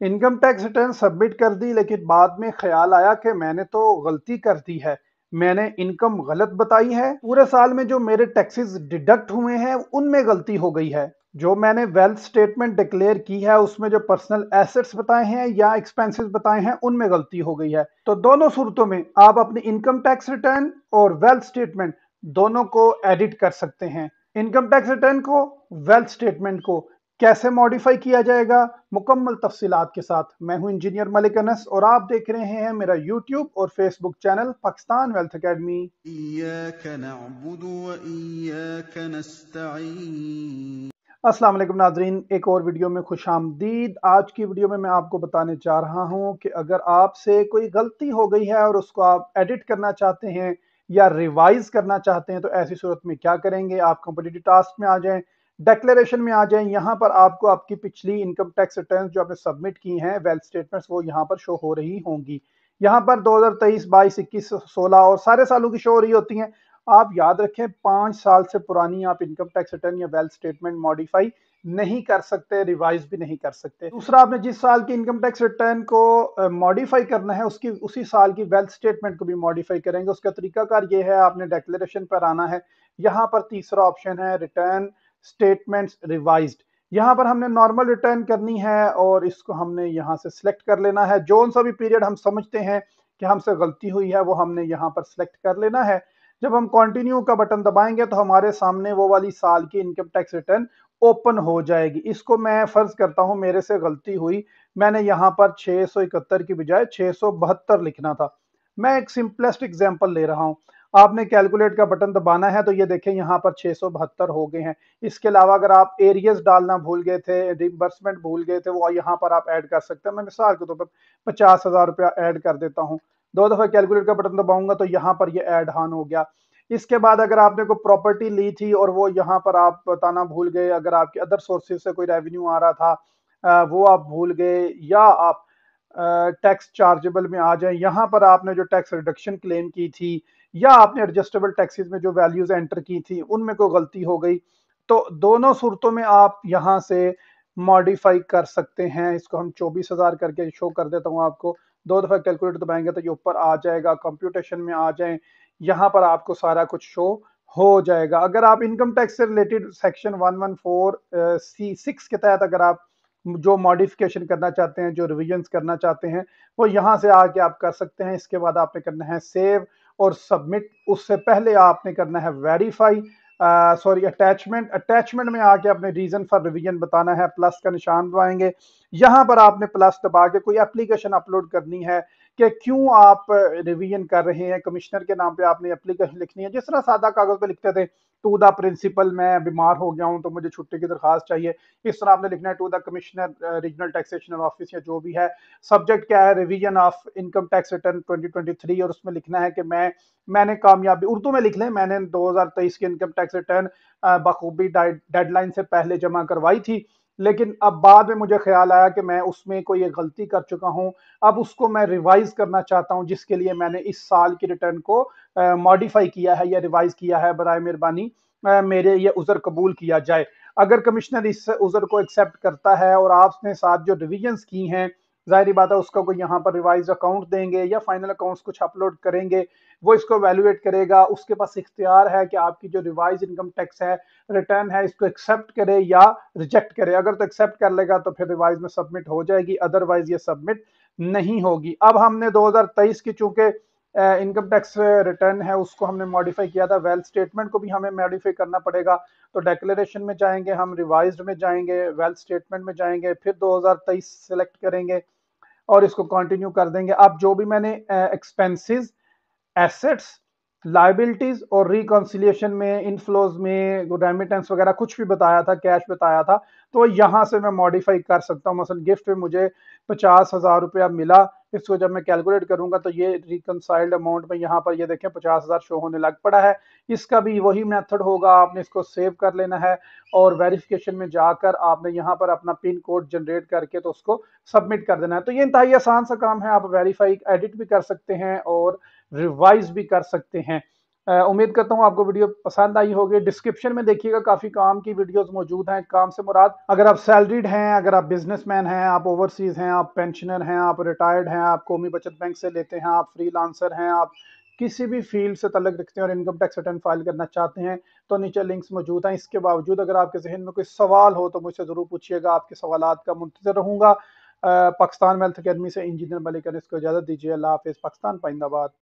Income tax return submit कर दी, लेकिन बाद में ख्याल आया कि मैंने तो गलती कर दी है। मैंने इनकम गलत बताई है। पूरे साल में जो मेरे टैक्सेस डिडक्ट हुए हैं उनमें गलती हो गई है। जो मैंने वेल्थ स्टेटमेंट डिक्लेयर की है उसमें जो पर्सनल एसेट्स बताए हैं या एक्सपेंसेस बताए हैं उनमें गलती हो गई है। तो दोनों सूरतों में आप अपनी इनकम टैक्स रिटर्न और वेल्थ स्टेटमेंट दोनों को एडिट कर सकते हैं। इनकम टैक्स रिटर्न को, वेल्थ स्टेटमेंट को कैसे मॉडिफाई किया जाएगा, मुकम्मल तफसीलात के साथ। मैं हूं इंजीनियर मलिक अनस और आप देख रहे हैं मेरा यूट्यूब और Facebook channel Pakistan wealth academy. इय्याक नअबुदु व इय्याक नस्तईन। अस्सलाम वालेकुम नाजरीन, एक और वीडियो में खुश आमदीद। आज की वीडियो में मैं आपको बताने जा रहा हूं कि अगर आपसे कोई गलती हो गई है और उसको आप एडिट करना चाहते हैं या रिवाइज करना चाहते हैं तो ऐसी सूरत में क्या करेंगे। आप कॉम्पिटिटिव टास्क में आ जाएं, डिक्लेरेशन में आ जाएं। यहाँ पर आपको आपकी पिछली इनकम टैक्स रिटर्न जो आपने सबमिट की हैं, वेल्थ स्टेटमेंट्स, वो यहाँ पर शो हो रही होंगी। यहाँ पर 2023, 22, 21, 16 और सारे सालों की शो हो रही होती हैं। आप याद रखें 5 साल से पुरानी आप इनकम टैक्स रिटर्न या वेल्थ स्टेटमेंट मॉडिफाई नहीं कर सकते, रिवाइज भी नहीं कर सकते। दूसरा, आपने जिस साल की इनकम टैक्स रिटर्न को मॉडिफाई करना है उसकी उसी साल की वेल्थ स्टेटमेंट को भी मॉडिफाई करेंगे। उसका तरीकाकार ये है, आपने डिक्लेरेशन पर आना है। यहाँ पर तीसरा ऑप्शन है रिटर्न स्टेटमेंट्स रिवाइज्ड। यहाँ पर हमने नॉर्मल रिटर्न करनी है और इसको हमने यहाँ से सिलेक्ट कर लेना है। जो सा भी पीरियड हम समझते हैं कि हमसे गलती हुई है वो हमने यहाँ पर सिलेक्ट कर लेना है। जब हम कंटिन्यू का बटन दबाएंगे तो हमारे सामने वो वाली साल की इनकम टैक्स रिटर्न ओपन हो जाएगी। इसको मैं फर्ज करता हूं मेरे से गलती हुई, मैंने यहां पर 671 की बजाय 672 लिखना था। मैं एक सिंपलेस्ट एग्जांपल ले रहा हूं। आपने कैलकुलेट का बटन दबाना है तो ये देखें यहाँ पर 672 हो गए हैं। इसके अलावा अगर आप एरियस डालना भूल गए थे, रिम्बर्समेंट भूल गए थे, वो यहाँ पर आप ऐड कर सकते हैं। मैं मिसाल के तौर पर 50,000 रुपया ऐड कर देता हूँ। 2 दफा कैलकुलेट का बटन दबाऊंगा तो यहाँ पर ये ऐड ऑन हो गया। इसके बाद अगर आपने कोई प्रॉपर्टी ली थी और वो यहाँ पर आप बताना भूल गए, अगर आपके अदर सोर्सेज से कोई रेवेन्यू आ रहा था वो आप भूल गए, या आप टैक्स चार्जेबल में आ जाए, यहाँ पर आपने जो टैक्स रिडक्शन क्लेम की थी या आपने एडजस्टेबल टैक्सेस में जो वैल्यूज एंटर की थी उनमें कोई गलती हो गई, तो दोनों सूरतों में आप यहाँ से मॉडिफाई कर सकते हैं। इसको हम 24,000 करके शो कर देता हूँ आपको। 2 दफा कैलकुलेटर दबाएंगे तो ये ऊपर आ जाएगा। कंप्यूटेशन में आ जाए, यहाँ पर आपको सारा कुछ शो हो जाएगा। अगर आप इनकम टैक्स से रिलेटेड सेक्शन 114C6 के तहत अगर आप जो मॉडिफिकेशन करना चाहते हैं, जो रिविजन्स करना चाहते हैं, वो यहाँ से आके आप कर सकते हैं। इसके बाद आपने करना है सेव और सबमिट। उससे पहले आपने करना है वेरीफाई, सॉरी अटैचमेंट। अटैचमेंट में आके अपने रीजन फॉर रिवीजन बताना है, प्लस का निशान दबाएंगे। यहाँ पर आपने प्लस दबा के कोई एप्लीकेशन अपलोड करनी है कि क्यों आप रिवीजन कर रहे हैं। कमिश्नर के नाम पे आपने एप्लीकेशन लिखनी है, जिस तरह सादा कागज पे लिखते थे, टू द प्रिंसिपल मैं बीमार हो गया हूं तो मुझे छुट्टी की दरखास्त चाहिए, इस तरह आपने लिखना है to the commissioner regional taxation office या जो भी है। सब्जेक्ट क्या है, revision of income tax return 2023, और उसमें लिखना है कि मैंने कामयाबी, उर्दू में लिख लें, मैंने 2023 की इनकम टैक्स रिटर्न बखूबी डेडलाइन से पहले जमा करवाई थी, लेकिन अब बाद में मुझे ख्याल आया कि मैं उसमें कोई एक गलती कर चुका हूं। अब उसको मैं रिवाइज करना चाहता हूं, जिसके लिए मैंने इस साल की रिटर्न को मॉडिफाई किया है या रिवाइज किया है। बराए मेहरबानी मेरे ये उज़र कबूल किया जाए। अगर कमिश्नर इस उज़र को एक्सेप्ट करता है और आपने साथ जो रिविजन्स की हैं, जाहिर बात है उसका कोई यहाँ पर रिवाइज अकाउंट देंगे या फाइनल अकाउंट्स कुछ अपलोड करेंगे, वो इसको वैल्यूएट करेगा। उसके पास इख्तियार है कि आपकी जो रिवाइज इनकम टैक्स है रिटर्न है, इसको एक्सेप्ट करे या रिजेक्ट करे। अगर तो एक्सेप्ट कर लेगा तो फिर रिवाइज में सबमिट हो जाएगी, अदरवाइज ये सबमिट नहीं होगी। अब हमने 2023 की चूंकि इनकम टैक्स रिटर्न है उसको हमने मॉडिफाई किया था, वेल्थ स्टेटमेंट को भी हमें मॉडिफाई करना पड़ेगा। तो डिक्लेरेशन में जाएंगे, हम रिवाइज्ड में जाएंगे, वेल्थ स्टेटमेंट में जाएंगे, फिर 2023 सेलेक्ट करेंगे और इसको कंटिन्यू कर देंगे। अब जो भी मैंने एक्सपेंसेस, एसेट्स, लाइबिलिटीज और रिकॉन्सिलिएशन में, इनफ्लोज में, रेमिटेंस वगैरह कुछ भी बताया था, कैश बताया था, तो यहाँ से मैं मॉडिफाई कर सकता हूँ। मसलन गिफ्ट में मुझे 50,000 रुपया मिला, इसको जब मैं कैलकुलेट करूंगा तो ये रिकनसाइल्ड अमाउंट में यहाँ पर ये देखें 50,000 शो होने लग पड़ा है। इसका भी वही मेथड होगा, आपने इसको सेव कर लेना है और वेरिफिकेशन में जाकर आपने यहाँ पर अपना पिन कोड जनरेट करके तो उसको सबमिट कर देना है। तो ये इंतहाई आसान सा काम है। आप वेरीफाई, एडिट भी कर सकते हैं और रिवाइज भी कर सकते हैं। उम्मीद करता हूँ आपको वीडियो पसंद आई होगी। डिस्क्रिप्शन में देखिएगा, काफ़ी काम की वीडियोस मौजूद हैं। काम से मुराद अगर आप सैलरीड हैं, अगर आप बिजनेसमैन हैं, आप ओवरसीज़ हैं, आप पेंशनर हैं, आप रिटायर्ड हैं, आप कौमी बचत बैंक से लेते हैं, आप फ्रीलांसर हैं, आप किसी भी फील्ड से तल्लुक़ रखते हैं और इनकम टैक्स रिटर्न फाइल करना चाहते हैं, तो नीचे लिंक्स मौजूद हैं। इसके बावजूद अगर आपके जहन में कोई सवाल हो तो मुझसे ज़रूर पूछिएगा, आपके सवालात का मुंतज़िर रहूँगा। पाकिस्तान वेल्थ अकेडमी से इंजीनियर मलिक अनस को इजाज़त दीजिए। अल्लाह हाफ़िज़। पाकिस्तान पाइंदाबाद।